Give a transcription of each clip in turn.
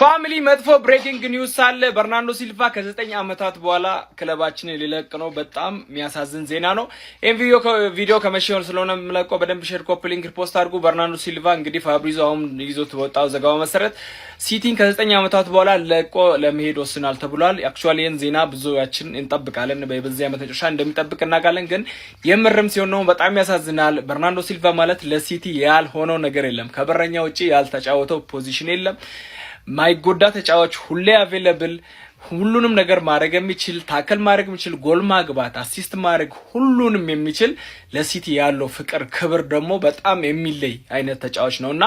ፋሚሊ መጥፎ ብሬኪንግ ኒውስ አለ። በርናርዶ ሲልቫ ከ9 ዓመታት በኋላ ክለባችንን ሊለቅ ነው። በጣም የሚያሳዝን ዜና ነው። ይሄን ቪዲዮ ከመሸውን ስለሆነ የምለቀው በደንብ ሼር፣ ኮፒ ሊንክ፣ ፖስት አድርጉ። በርናርዶ ሲልቫ እንግዲህ ፋብሪዞ አሁን ይዞት ወጣው ዘገባው መሰረት ሲቲን ከ9 ዓመታት በኋላ ለቆ ለመሄድ ወስናል ተብሏል። አክቹአሊ ይሄን ዜና ብዙዎቻችን እንጠብቃለን። በዚህ ዓመት መጨረሻ እንደሚጠብቅ እናጋለን። ግን የምርም ሲሆን ነው በጣም ያሳዝናል። በርናርዶ ሲልቫ ማለት ለሲቲ ያልሆነው ነገር የለም። ከበረኛ ውጪ ያልተጫወተው ፖዚሽን የለም። ማይጎዳ ተጫዋች ሁሌ አቬለብል ሁሉንም ነገር ማድረግ የሚችል ታከል ማድረግ የሚችል ጎል ማግባት አሲስት ማድረግ ሁሉንም የሚችል ለሲቲ ያለው ፍቅር ክብር ደግሞ በጣም የሚለይ አይነት ተጫዋች ነውና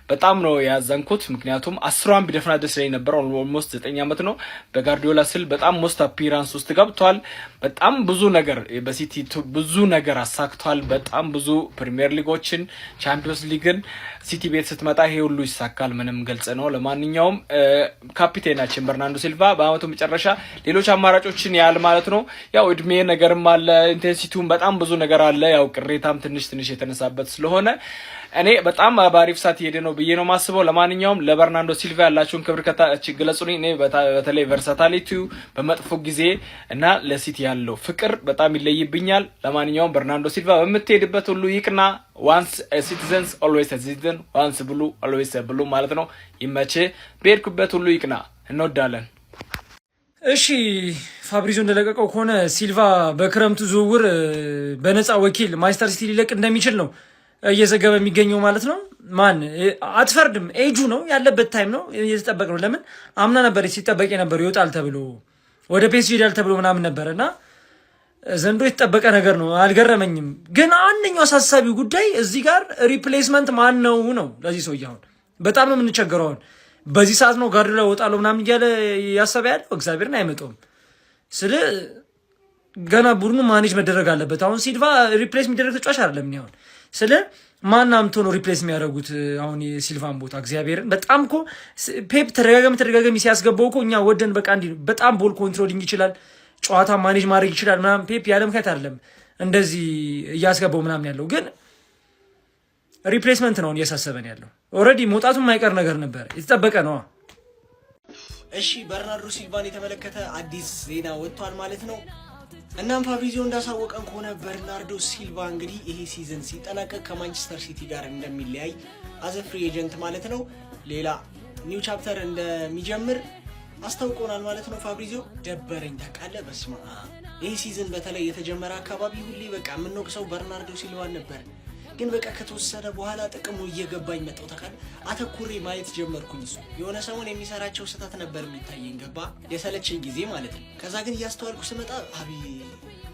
በጣም ነው ያዘንኩት። ምክንያቱም 10 ቢደፍና ደስ ላይ ነበር። ኦልሞስት 9 ዓመት ነው በጋርዲዮላ ስል በጣም ሞስት አፒራንስ ውስጥ ገብቷል። በጣም ብዙ ነገር በሲቲ ብዙ ነገር አሳክቷል። በጣም ብዙ ፕሪሚየር ሊጎችን ቻምፒየንስ ሊግን ሲቲ ቤት ስትመጣ ይሄ ሁሉ ይሳካል። ምንም ግልጽ ነው። ለማንኛውም ካፒቴናችን በርናርዶ ሲልቫ በአመቱ መጨረሻ ሌሎች አማራጮችን ያል ማለት ነው። ያው እድሜ ነገርም አለ፣ ኢንቴንሲቲውም በጣም ብዙ ነገር አለ። ያው ቅሬታም ትንሽ የተነሳበት ስለሆነ እኔ በጣም ባሪፍ ሰዓት ሄደ ነው ብዬ ነው ማስበው። ለማንኛውም ለበርናርዶ ሲልቫ ያላችሁን ክብር ከታች ግለጹልኝ። እኔ በተለይ ቨርሳታሊቲው በመጥፎ ጊዜ እና ለሲቲ ያለው ፍቅር በጣም ይለይብኛል። ለማንኛውም በርናርዶ ሲልቫ በምትሄድበት ሁሉ ይቅና። ዋንስ ሲቲዘንስ ኦልዌይስ ሲቲዘን፣ ዋንስ ብሉ ኦልዌይስ ብሉ ማለት ነው። ይመቼ፣ በሄድኩበት ሁሉ ይቅና። እንወዳለን። እሺ ፋብሪዞ እንደለቀቀው ከሆነ ሲልቫ በክረምቱ ዝውውር በነፃ ወኪል ማንቸስተር ሲቲ ሊለቅ እንደሚችል ነው እየዘገበ የሚገኘው ማለት ነው። ማን አትፈርድም፣ ኤጁ ነው ያለበት ታይም ነው እየተጠበቅ ነው። ለምን አምና ነበር ሲጠበቅ የነበረው ይወጣል ተብሎ ወደ ፒኤስጂ ይሄዳል ተብሎ ምናምን ነበርና ዘንድሮ የተጠበቀ ነገር ነው። አልገረመኝም። ግን አንደኛው አሳሳቢው ጉዳይ እዚህ ጋር ሪፕሌስመንት ማን ነው ነው ለዚህ ሰው አሁን በጣም ነው የምንቸገረው። አሁን በዚህ ሰዓት ነው ጋርዲዮላ ወጣለው ምናምን እያለ ያሰበ ያለው እግዚአብሔርን አይመጣውም። ስለ ገና ቡድኑ ማኔጅ መደረግ አለበት። አሁን ሲልቫ ሪፕሌስ የሚደረግ ተጫዋች አይደለም። አሁን ስለ ማናምቶ ነው ሪፕሌስ የሚያደርጉት አሁን የሲልቫን ቦታ እግዚአብሔርን በጣም እኮ ፔፕ ተደጋጋሚ ሲያስገባው እኮ እኛ ወደን በቃ እንዲ በጣም ቦል ኮንትሮሊንግ ይችላል፣ ጨዋታ ማኔጅ ማድረግ ይችላል ምናምን ፔፕ ያለ ምክንያት አይደለም እንደዚህ እያስገባው ምናምን ያለው ግን ሪፕሌስመንት ነው እያሳሰበን ያለው። ኦልሬዲ መውጣቱም የማይቀር ነገር ነበር፣ የተጠበቀ ነው። እሺ በርናርዶ ሲልቫን የተመለከተ አዲስ ዜና ወጥቷል ማለት ነው። እናም ፋብሪዚዮ እንዳሳወቀን ከሆነ በርናርዶ ሲልቫ እንግዲህ ይሄ ሲዝን ሲጠናቀቅ ከማንቸስተር ሲቲ ጋር እንደሚለያይ አዘ ፍሪ ኤጀንት ማለት ነው ሌላ ኒው ቻፕተር እንደሚጀምር አስታውቆናል ማለት ነው። ፋብሪዚዮ ደበረኝ ታውቃለህ። በስማ ይሄ ሲዝን በተለይ የተጀመረ አካባቢ ሁሌ በቃ የምንወቅሰው በርናርዶ ሲልቫን ነበር። ግን በቃ ከተወሰነ በኋላ ጥቅሙ እየገባኝ መጣው ታውቃለህ። አተኩሬ ማየት ጀመርኩኝ። እሱ የሆነ ሰሞን የሚሰራቸው ስህተት ነበር የሚታየኝ ገባ የሰለቸኝ ጊዜ ማለት ነው። ከዛ ግን እያስተዋልኩ ስመጣ አቢ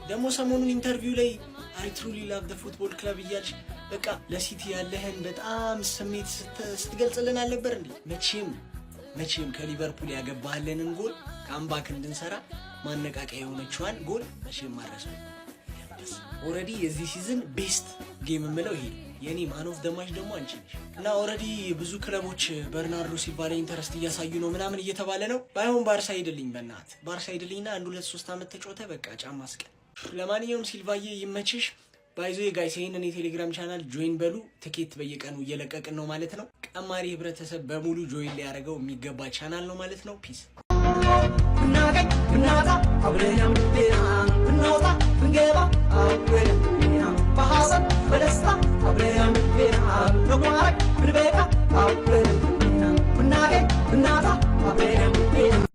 ደግሞ ሰሞኑን ኢንተርቪው ላይ አይ ትሩሊ ላቭ ዘ ፉትቦል ክለብ እያልሽ በቃ ለሲቲ ያለህን በጣም ስሜት ስትገልጽልን አልነበር እንዴ? መቼም ከሊቨርፑል ያገባህልንን ጎል ካምባክ እንድንሰራ ማነቃቂያ የሆነችዋን ጎል መቼም ማረሰው። ኦልሬዲ የዚህ ሲዝን ቤስት ጌም የምለው ይሄ የኔ ማን ኦፍ ዘ ማች ደግሞ አንቺ ነሽ። እና ኦልሬዲ ብዙ ክለቦች በርናርዶ ሲልቫ ላይ ኢንተረስት እያሳዩ ነው ምናምን እየተባለ ነው። ባይሆን ባርሳ ሄድልኝ፣ በእናትህ ባርሳ ሄድልኝና 1-2-3 ዓመት ተጫወተ በቃ ጫማ አስቀል። ለማንኛውም ሲልቫዬ ይመችሽ። ባይዞ ጋይስ ይሄንን የቴሌግራም ቻናል ጆይን በሉ። ትኬት በየቀኑ እየለቀቅን ነው ማለት ነው። ቀማሪ ህብረተሰብ በሙሉ ጆይን ሊያደርገው የሚገባ ቻናል ነው ማለት ነው። ፒስ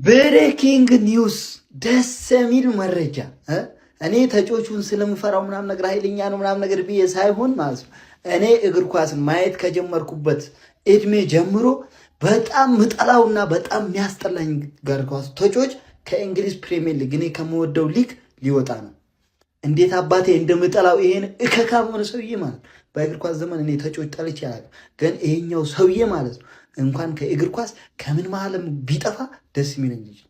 ብሬኪንግ ኒውስ ደስ የሚል መረጃ። እኔ ተጫዋቹን ስለምፈራው ምናምን ነገር ኃይለኛ ነው ምናምን ነገር ብዬ ሳይሆን ማለት ነው እኔ እግር ኳስን ማየት ከጀመርኩበት እድሜ ጀምሮ በጣም ምጠላውና በጣም የሚያስጠላኝ እግር ኳስ ተጫዋች ከእንግሊዝ ፕሪሚየር ሊግ እኔ ከመወደው ሊግ ሊወጣ ነው። እንዴት አባቴ እንደምጠላው ይሄን እከካም ሆነ ሰውዬ ማለት በእግር ኳስ ዘመን እኔ ተጫዋች ጠልቼ አላውቅም። ግን ይሄኛው ሰውዬ ማለት ነው እንኳን ከእግር ኳስ ከምን መሀልም ቢጠፋ ደስ የሚለኝ ልጅ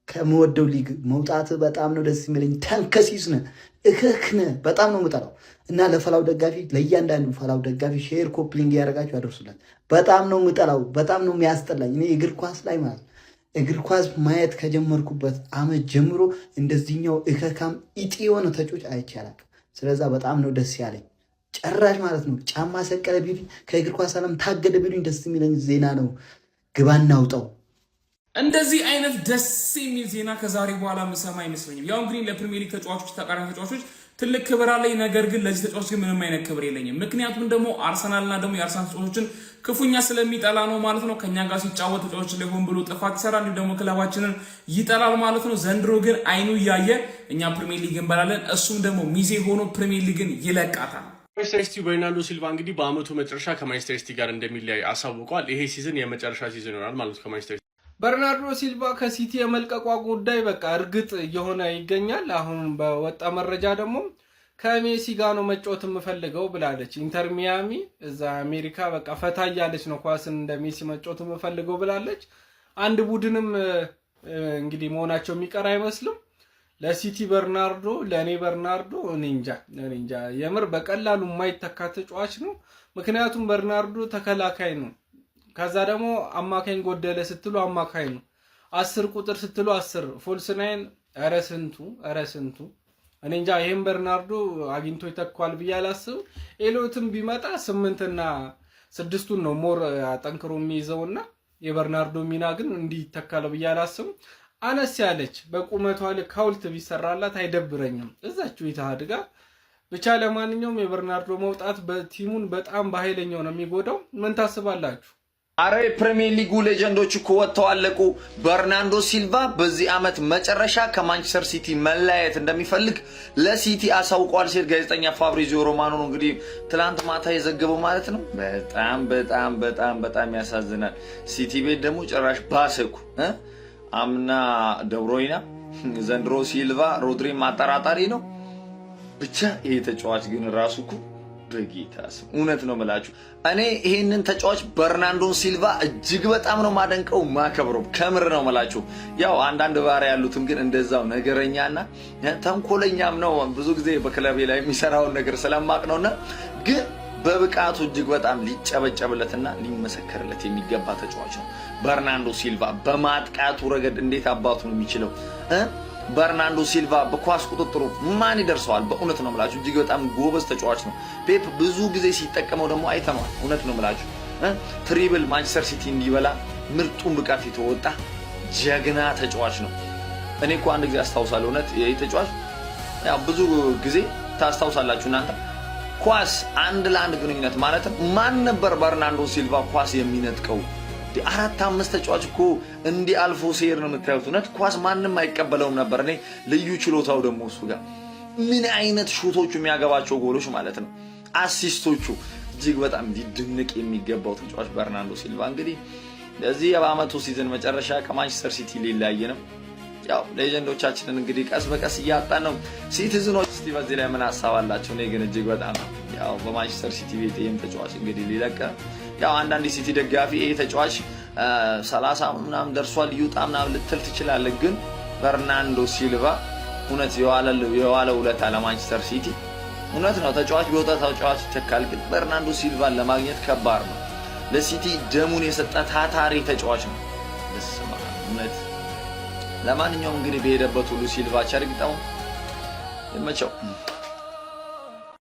ከመወደው ሊግ መውጣት በጣም ነው ደስ የሚለኝ። ተንከሲስ ነህ እከክ ነህ በጣም ነው የምጠላው። እና ለፈላው ደጋፊ ለእያንዳንዱ ፈላው ደጋፊ ሼር ኮፕሊንግ ያደርጋችሁ ያደርሱላት። በጣም ነው የምጠላው፣ በጣም ነው የሚያስጠላኝ። እኔ እግር ኳስ ላይ ማለት እግር ኳስ ማየት ከጀመርኩበት አመት ጀምሮ እንደዚህኛው እከካም ኢጢ የሆነ ተጫዋች አይቼ አላውቅም። ስለዛ በጣም ነው ደስ ያለኝ። ጭራሽ ማለት ነው ጫማ ሰቀለ ቢሉኝ ከእግር ኳስ ዓለም ታገደ ቢሉኝ ደስ የሚለኝ ዜና ነው። ግባና አውጣው እንደዚህ አይነት ደስ የሚል ዜና ከዛሬ በኋላ ምሰማ አይመስለኝም። ያው እንግዲህ ለፕሪሚየር ሊግ ተጫዋቾች ተቃራኒ ተጫዋቾች ትልቅ ክብር አለኝ። ነገር ግን ለዚህ ተጫዋች ግን ምንም አይነት ክብር የለኝም። ምክንያቱም ደግሞ አርሰናልና ደግሞ የአርሰናል ተጫዋቾችን ክፉኛ ስለሚጠላ ነው ማለት ነው። ከኛ ጋር ሲጫወት ተጫዋቾች ላይ ሆን ብሎ ጥፋት ይሰራል፣ እንዲሁም ደግሞ ክለባችንን ይጠላል ማለት ነው። ዘንድሮ ግን አይኑ እያየ እኛ ፕሪሚየር ሊግ እንበላለን፣ እሱም ደግሞ ሚዜ ሆኖ ፕሪሚየር ሊግን ይለቃታል። ማንቸስተር ሲቲ በርናርዶ ሲልቫ እንግዲህ በአመቱ መጨረሻ ከማንቸስተር ሲቲ ጋር እንደሚለያይ አሳውቋል። ይሄ ሲዝን የመጨረሻ ሲዝን ይሆናል ማለት ነው ከማንቸስተር ሲቲ። በርናርዶ ሲልቫ ከሲቲ የመልቀቋ ጉዳይ በቃ እርግጥ እየሆነ ይገኛል። አሁን በወጣ መረጃ ደግሞ ከሜሲ ጋር ነው መጫወት የምፈልገው ብላለች። ኢንተር ሚያሚ እዛ አሜሪካ በቃ ፈታ እያለች ነው ኳስን እንደ ሜሲ መጫወት የምፈልገው ብላለች። አንድ ቡድንም እንግዲህ መሆናቸው የሚቀር አይመስልም። ለሲቲ በርናርዶ፣ ለኔ በርናርዶ እኔ እንጃ የምር በቀላሉ የማይተካ ተጫዋች ነው። ምክንያቱም በርናርዶ ተከላካይ ነው። ከዛ ደግሞ አማካኝ ጎደለ ስትሉ አማካኝ ነው። 10 ቁጥር ስትሉ 10 ፎልስ ናይን ኧረ ስንቱ እኔ እንጃ። ይሄን በርናርዶ አግኝቶ ይተካዋል ብዬ አላስብም። ኤሎትም ቢመጣ 8 እና 6ቱን ነው ሞር አጠንክሮ የሚይዘውና የበርናርዶ ሚና ግን እንዲህ ይተካል ብዬ አላስብም። አነስ ያለች በቁመቷ ልክ ሐውልት ቢሰራላት አይደብረኝም እዛችሁ ይታድጋ ብቻ። ለማንኛውም የበርናርዶ መውጣት በቲሙን በጣም በኃይለኛው ነው የሚጎዳው። ምን ታስባላችሁ? አረ የፕሪሚየር ሊጉ ሌጀንዶች እኮ ወጥተው አለቁ። በርናርዶ ሲልቫ በዚህ ዓመት መጨረሻ ከማንቸስተር ሲቲ መለያየት እንደሚፈልግ ለሲቲ አሳውቋል ሲል ጋዜጠኛ ፋብሪዚዮ ሮማኖ ነው እንግዲህ ትላንት ማታ የዘገበው ማለት ነው። በጣም ያሳዝናል። ሲቲ ቤት ደግሞ ጭራሽ ባሰኩ። አምና ደብሮይና፣ ዘንድሮ ሲልቫ፣ ሮድሪ ማጠራጣሪ ነው። ብቻ ይሄ ተጫዋች ግን ራሱ እኮ በጌታስ እውነት ነው የምላችሁ። እኔ ይሄንን ተጫዋች በርናርዶን ሲልቫ እጅግ በጣም ነው ማደንቀው ማከብረው፣ ከምር ነው የምላችሁ። ያው አንዳንድ ባህሪ ያሉትም ግን እንደዛው ነገረኛና ተንኮለኛም ነው። ብዙ ጊዜ በክለቤ ላይ የሚሰራውን ነገር ስለማቅ ነውና ግን በብቃቱ እጅግ በጣም ሊጨበጨብለትና ሊመሰከርለት የሚገባ ተጫዋች ነው በርናርዶ ሲልቫ። በማጥቃቱ ረገድ እንዴት አባቱ ነው የሚችለው በርናርዶ ሲልቫ። በኳስ ቁጥጥሩ ማን ይደርሰዋል? በእውነት ነው የምላችሁ እጅግ በጣም ጎበዝ ተጫዋች ነው። ፔፕ ብዙ ጊዜ ሲጠቀመው ደግሞ አይተነዋል። እውነት ነው የምላችሁ ትሪብል ማንቸስተር ሲቲ እንዲበላ ምርጡን ብቃት የተወጣ ጀግና ተጫዋች ነው። እኔ እኮ አንድ ጊዜ አስታውሳለሁ። እውነት ይሄ ተጫዋች ያው ብዙ ጊዜ ታስታውሳላችሁ እናንተ ኳስ 1-1 ግንኙነት ማለት ማን ነበር በርናርዶ ሲልቫ ኳስ የሚነጥቀው? 4-5 ተጫዋች እኮ እንዲህ አልፎ ሲሄድ ነው የምታዩት። እውነት ኳስ ማንም አይቀበለውም ነበር። እኔ ልዩ ችሎታው ደግሞ እሱ ጋር ምን አይነት ሹቶቹ የሚያገባቸው ጎሎች ማለት ነው፣ አሲስቶቹ እጅግ በጣም ሊደነቅ የሚገባው ተጫዋች በርናርዶ ሲልቫ እንግዲህ ለዚህ የዓመቱ ሲዝን መጨረሻ ከማንቸስተር ሲቲ ሊለያይ ነው። ያው ሌጀንዶቻችንን እንግዲህ ቀስ በቀስ እያጣን ነው። ሲቲዝኖች እስቲ በዚህ ላይ ምን ሐሳብ አላችሁ? እኔ ግን እጅግ በጣም ያው በማንቸስተር ሲቲ ቤት ይሄም ተጫዋች እንግዲህ ሊለቅ ያው አንዳንድ ሲቲ ደጋፊ ይሄ ተጫዋች 30 ምናምን ደርሷል ይውጣ ምናምን ልትል ትችላለህ። ግን በርናርዶ ሲልቫ እውነት የዋለ ውለታ ለማንቸስተር ሲቲ እውነት ነው። ተጫዋች ቢወጣ ተጫዋች ይተካል። ግን በርናርዶ ሲልቫን ለማግኘት ከባድ ነው። ለሲቲ ደሙን የሰጠ ታታሪ ተጫዋች ነው። እውነት ለማንኛውም እንግዲህ በሄደበት ሁሉ ሲልቫ ቸር ይግጠመው፣ ይመቸው።